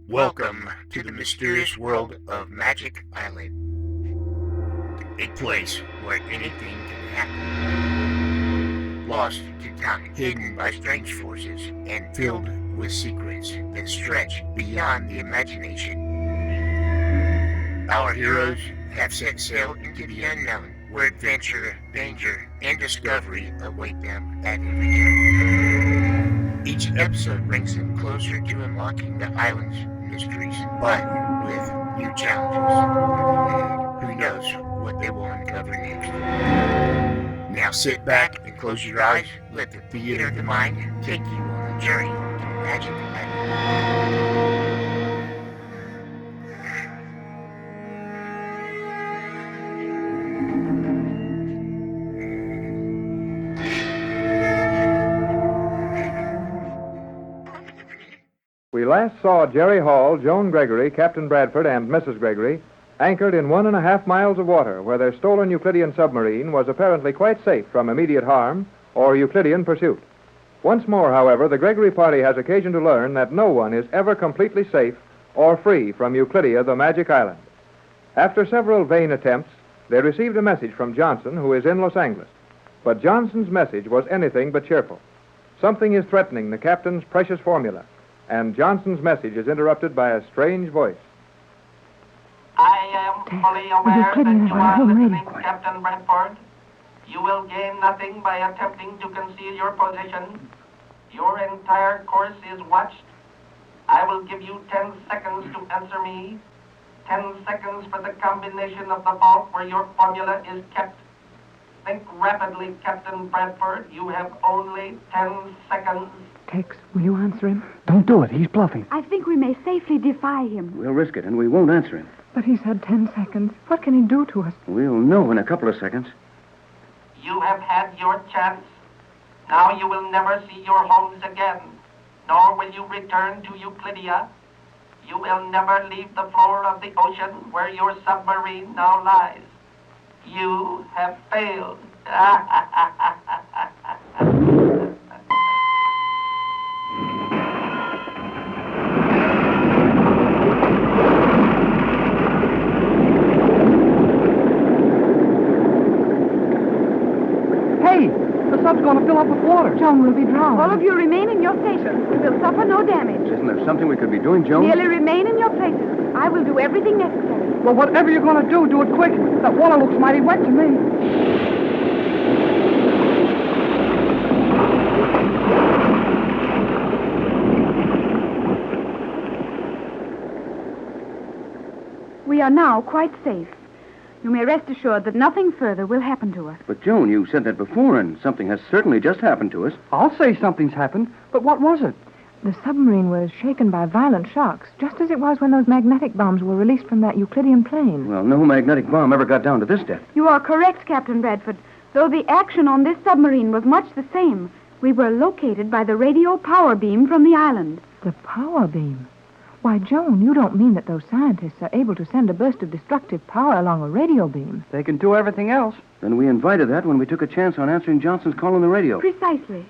Welcome to the mysterious world of Magic Island, a place where anything can happen. Lost to time, hidden by strange forces, and filled with secrets that stretch beyond the imagination. Our heroes have set sail into the unknown, where adventure, danger, and discovery await them at every turn. Each episode brings them closer to unlocking the island's mysteries, but with new challenges. Who knows what they will uncover next? Now sit back and close your eyes. Let the theater of the mind take you on a journey to Magic Island. We last saw Jerry Hall, Joan Gregory, Captain Bradford, and Mrs. Gregory anchored in 1.5 miles of water where their stolen Euclidean submarine was apparently quite safe from immediate harm or Euclidean pursuit. Once more, however, the Gregory party has occasion to learn that no one is ever completely safe or free from Euclidia, the magic island. After several vain attempts, they received a message from Johnson, who is in Los Angeles. But Johnson's message was anything but cheerful. Something is threatening the captain's precious formula, and Johnson's message is interrupted by a strange voice. I am fully aware that you are listening, Captain Bradford. You will gain nothing by attempting to conceal your position. Your entire course is watched. I will give you 10 seconds to answer me. 10 seconds for the combination of the vault where your formula is kept. Think rapidly, Captain Bradford. You have only 10 seconds. Tex, will you answer him? Don't do it. He's bluffing. I think we may safely defy him. We'll risk it, and we won't answer him. But he's had 10 seconds. What can he do to us? We'll know in a couple of seconds. You have had your chance. Now you will never see your homes again, nor will you return to Euclidia. You will never leave the floor of the ocean where your submarine now lies. You have failed. The sub's going to fill up with water. Joan will be drowned. All of you remain in your stations. We will suffer no damage. Isn't there something we could be doing, Joan? Merely remain in your places. I will do everything necessary. Well, whatever you're going to do, do it quick. That water looks mighty wet to me. We are now quite safe. You may rest assured that nothing further will happen to us. But, Joan, you said that before, and something has certainly just happened to us. I'll say something's happened, but what was it? The submarine was shaken by violent shocks, just as it was when those magnetic bombs were released from that Euclidean plane. Well, no magnetic bomb ever got down to this depth. You are correct, Captain Bradford. Though the action on this submarine was much the same, we were located by the radio power beam from the island. The power beam? Why, Joan, you don't mean that those scientists are able to send a burst of destructive power along a radio beam? They can do everything else. Then we invited that when we took a chance on answering Johnson's call on the radio. Precisely.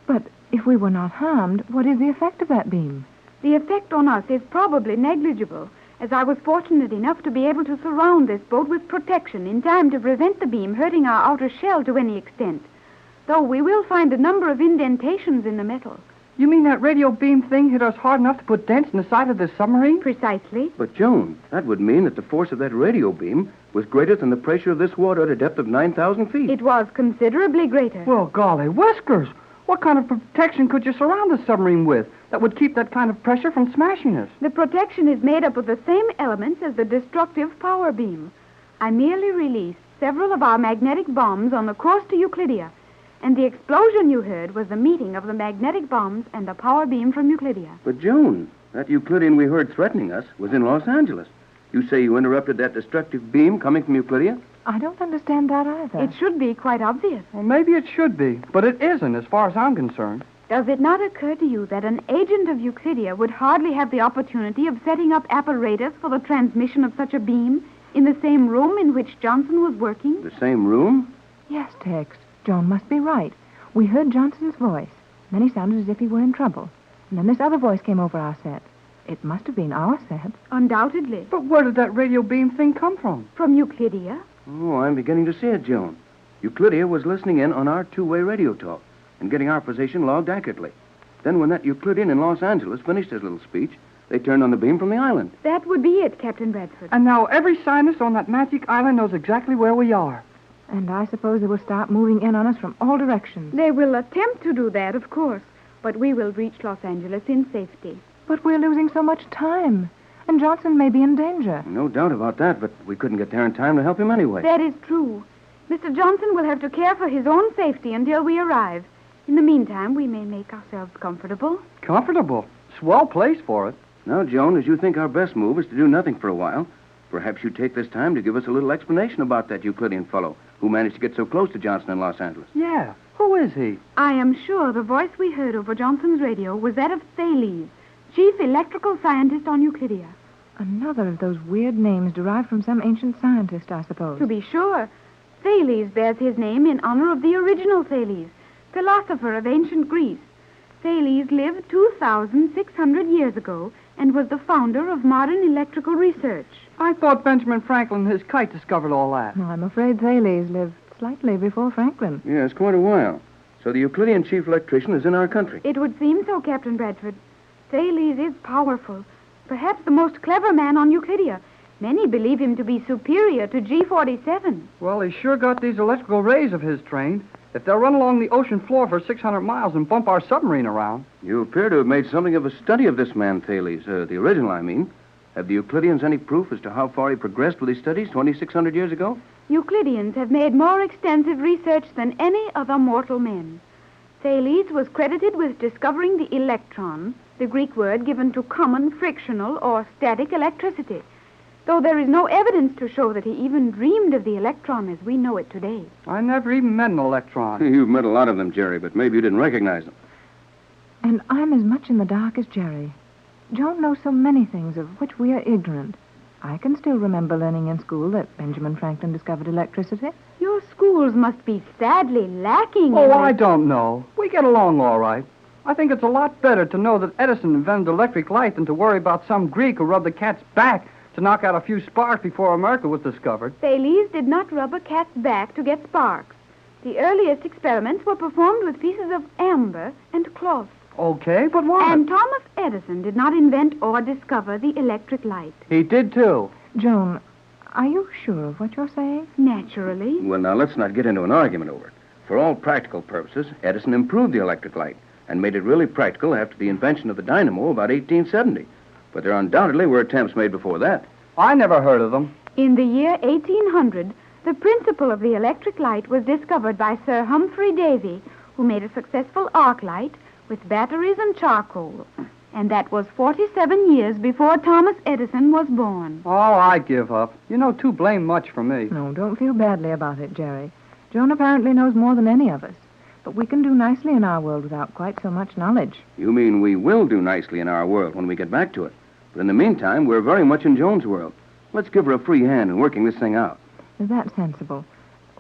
But if we were not harmed, what is the effect of that beam? The effect on us is probably negligible, as I was fortunate enough to be able to surround this boat with protection in time to prevent the beam hurting our outer shell to any extent. Though we will find a number of indentations in the metal. You mean that radio beam thing hit us hard enough to put dents in the side of this submarine? Precisely. But, Joan, that would mean that the force of that radio beam was greater than the pressure of this water at a depth of 9,000 feet. It was considerably greater. Well, golly whiskers. What kind of protection could you surround the submarine with that would keep that kind of pressure from smashing us? The protection is made up of the same elements as the destructive power beam. I merely released several of our magnetic bombs on the course to Euclidia, and the explosion you heard was the meeting of the magnetic bombs and the power beam from Euclidia. But, Joan, that Euclidean we heard threatening us was in Los Angeles. You say you interrupted that destructive beam coming from Euclidia? I don't understand that either. It should be quite obvious. Well, maybe it should be, but it isn't as far as I'm concerned. Does it not occur to you that an agent of Euclidia would hardly have the opportunity of setting up apparatus for the transmission of such a beam in the same room in which Johnson was working? The same room? Yes, Tex. Joan must be right. We heard Johnson's voice. Then he sounded as if he were in trouble. And then this other voice came over our set. It must have been our set. Undoubtedly. But where did that radio beam thing come from? From Euclidia. Oh, I'm beginning to see it, Joan. Euclidia was listening in on our two-way radio talk and getting our position logged accurately. Then when that Euclidean in Los Angeles finished his little speech, they turned on the beam from the island. That would be it, Captain Bradford. And now every scientist on that magic island knows exactly where we are. And I suppose they will start moving in on us from all directions. They will attempt to do that, of course. But we will reach Los Angeles in safety. But we're losing so much time. And Johnson may be in danger. No doubt about that, but we couldn't get there in time to help him anyway. That is true. Mr. Johnson will have to care for his own safety until we arrive. In the meantime, we may make ourselves comfortable. Comfortable. Swell place for it. Now, Joan, as you think our best move is to do nothing for a while, perhaps you take this time to give us a little explanation about that Euclidean fellow who managed to get so close to Johnson in Los Angeles. Yeah. Who is he? I am sure the voice we heard over Johnson's radio was that of Thales, chief electrical scientist on Euclidia. Another of those weird names derived from some ancient scientist, I suppose. To be sure. Thales bears his name in honor of the original Thales, philosopher of ancient Greece. Thales lived 2,600 years ago and was the founder of modern electrical research. I thought Benjamin Franklin and his kite discovered all that. I'm afraid Thales lived slightly before Franklin. Yes, quite a while. So the Euclidean chief electrician is in our country. It would seem so, Captain Bradford. Thales is powerful, perhaps the most clever man on Euclidia. Many believe him to be superior to G47. Well, he sure got these electrical rays of his trained. If they'll run along the ocean floor for 600 miles and bump our submarine around. You appear to have made something of a study of this man, Thales. The original, I mean. Have the Euclideans any proof as to how far he progressed with his studies 2,600 years ago? Euclideans have made more extensive research than any other mortal men. Thales was credited with discovering the electron, the Greek word given to common frictional or static electricity, though there is no evidence to show that he even dreamed of the electron as we know it today. I never even met an electron. You've met a lot of them, Jerry, but maybe you didn't recognize them. And I'm as much in the dark as Jerry. Joan knows so many things of which we are ignorant. I can still remember learning in school that Benjamin Franklin discovered electricity. Your schools must be sadly lacking Oh, in I it. don't know. We get along all right. I think it's a lot better to know that Edison invented electric light than to worry about some Greek who rubbed the cat's back to knock out a few sparks before America was discovered. Thales did not rub a cat's back to get sparks. The earliest experiments were performed with pieces of amber and cloth. Okay, but what? And Thomas Edison did not invent or discover the electric light. He did, too. Joan, are you sure of what you're saying? Naturally. Well, now, let's not get into an argument over it. For all practical purposes, Edison improved the electric light and made it really practical after the invention of the dynamo about 1870. But there undoubtedly were attempts made before that. I never heard of them. In the year 1800, the principle of the electric light was discovered by Sir Humphrey Davy, who made a successful arc light with batteries and charcoal. And that was 47 years before Thomas Edison was born. Oh, I give up. You know too blame much for me. No, don't feel badly about it, Jerry. Joan apparently knows more than any of us. But we can do nicely in our world without quite so much knowledge. You mean we will do nicely in our world when we get back to it. But in the meantime, we're very much in Joan's world. Let's give her a free hand in working this thing out. Is that sensible?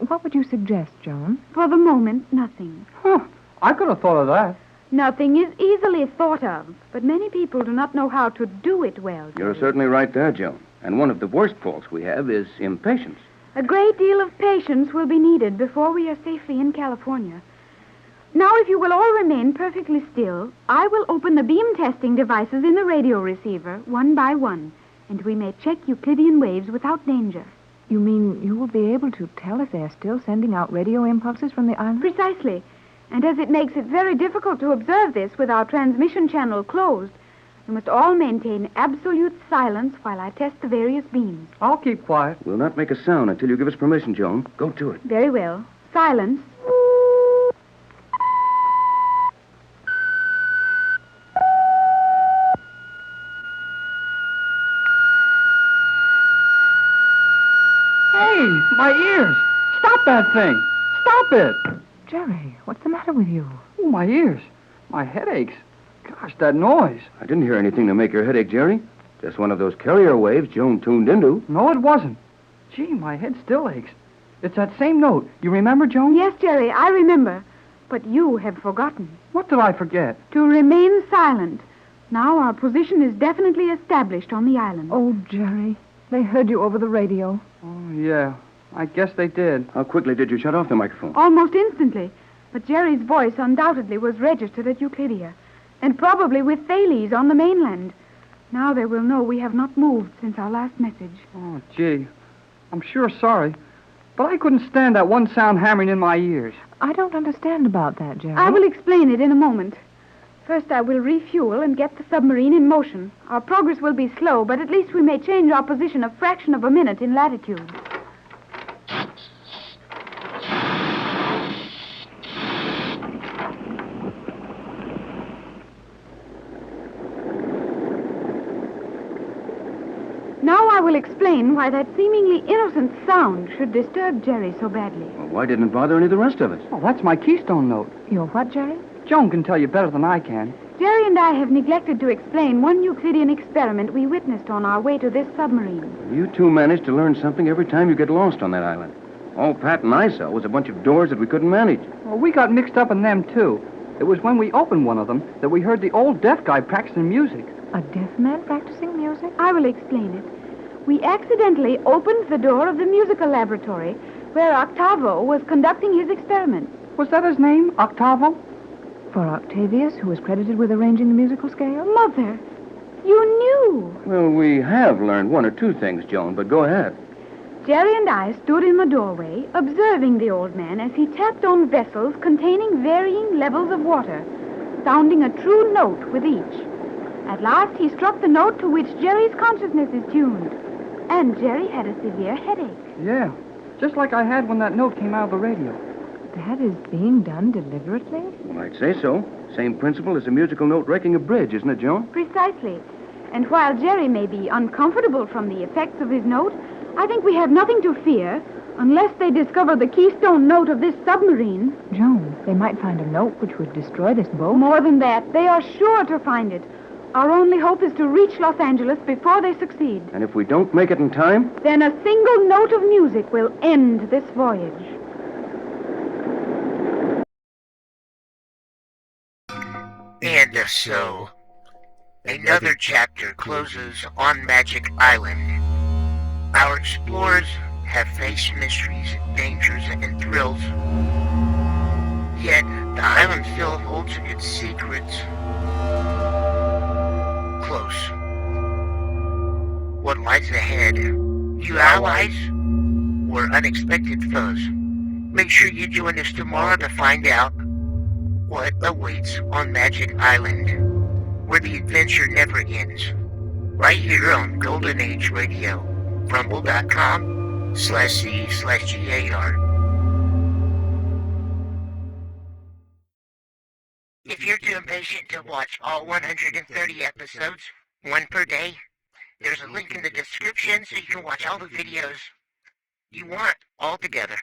What would you suggest, Joan? For the moment, nothing. Huh. I could have thought of that. Nothing is easily thought of, but many people do not know how to do it well. You're certainly right there, Joan. And one of the worst faults we have is impatience. A great deal of patience will be needed before we are safely in California. Now, if you will all remain perfectly still, I will open the beam testing devices in the radio receiver one by one, and we may check Euclidean waves without danger. You mean you will be able to tell if they are still sending out radio impulses from the island? Precisely. And as it makes it very difficult to observe this with our transmission channel closed, you must all maintain absolute silence while I test the various beams. I'll keep quiet. We'll not make a sound until you give us permission, Joan. Go to it. Very well. Silence. Hey, my ears! Stop that thing! Stop it! Jerry, what's the matter with you? Oh, my ears. My head aches. Gosh, that noise. I didn't hear anything to make your headache, Jerry. Just one of those carrier waves Joan tuned into. No, it wasn't. Gee, my head still aches. It's that same note. You remember, Joan? Yes, Jerry, I remember. But you have forgotten. What did I forget? To remain silent. Now our position is definitely established on the island. Oh, Jerry, they heard you over the radio. Oh, yeah. I guess they did. How quickly did you shut off the microphone? Almost instantly. But Jerry's voice undoubtedly was registered at Euclidia, and probably with Thales on the mainland. Now they will know we have not moved since our last message. Oh, gee. I'm sure sorry. But I couldn't stand that one sound hammering in my ears. I don't understand about that, Jerry. I will explain it in a moment. First, I will refuel and get the submarine in motion. Our progress will be slow, but at least we may change our position a fraction of a minute in latitude. Now I will explain why that seemingly innocent sound should disturb Jerry so badly. Well, why didn't it bother any of the rest of us? Oh, that's my keystone note. Your what, Jerry? Joan can tell you better than I can. Jerry and I have neglected to explain one Euclidean experiment we witnessed on our way to this submarine. You two managed to learn something every time you get lost on that island. All Pat and I saw was a bunch of doors that we couldn't manage. Well, we got mixed up in them, too. It was when we opened one of them that we heard the old deaf guy practicing music. A deaf man practicing music? I will explain it. We accidentally opened the door of the musical laboratory where Octavo was conducting his experiments. Was that his name, Octavo? For Octavius, who was credited with arranging the musical scale? Mother, you knew. Well, we have learned one or two things, Joan, but go ahead. Jerry and I stood in the doorway, observing the old man as he tapped on vessels containing varying levels of water, sounding a true note with each. At last, he struck the note to which Jerry's consciousness is tuned, and Jerry had a severe headache. Yeah, just like I had when that note came out of the radio. That is being done deliberately? Well, I'd say so. Same principle as a musical note wrecking a bridge, isn't it, Joan? Precisely. And while Jerry may be uncomfortable from the effects of his note, I think we have nothing to fear unless they discover the keystone note of this submarine. Joan, they might find a note which would destroy this boat. More than that, they are sure to find it. Our only hope is to reach Los Angeles before they succeed. And if we don't make it in time? Then a single note of music will end this voyage. And so, another chapter closes on Magic Island. Our explorers have faced mysteries, dangers, and thrills. Yet, the island still holds its secrets close. What lies ahead? New allies? Or unexpected foes? Make sure you join us tomorrow to find out what awaits on Magic Island, where the adventure never ends. Right here on Golden Age Radio, rumble.com/C/GAR. If you're too impatient to watch all 130 episodes, one per day, there's a link in the description so you can watch all the videos you want all together.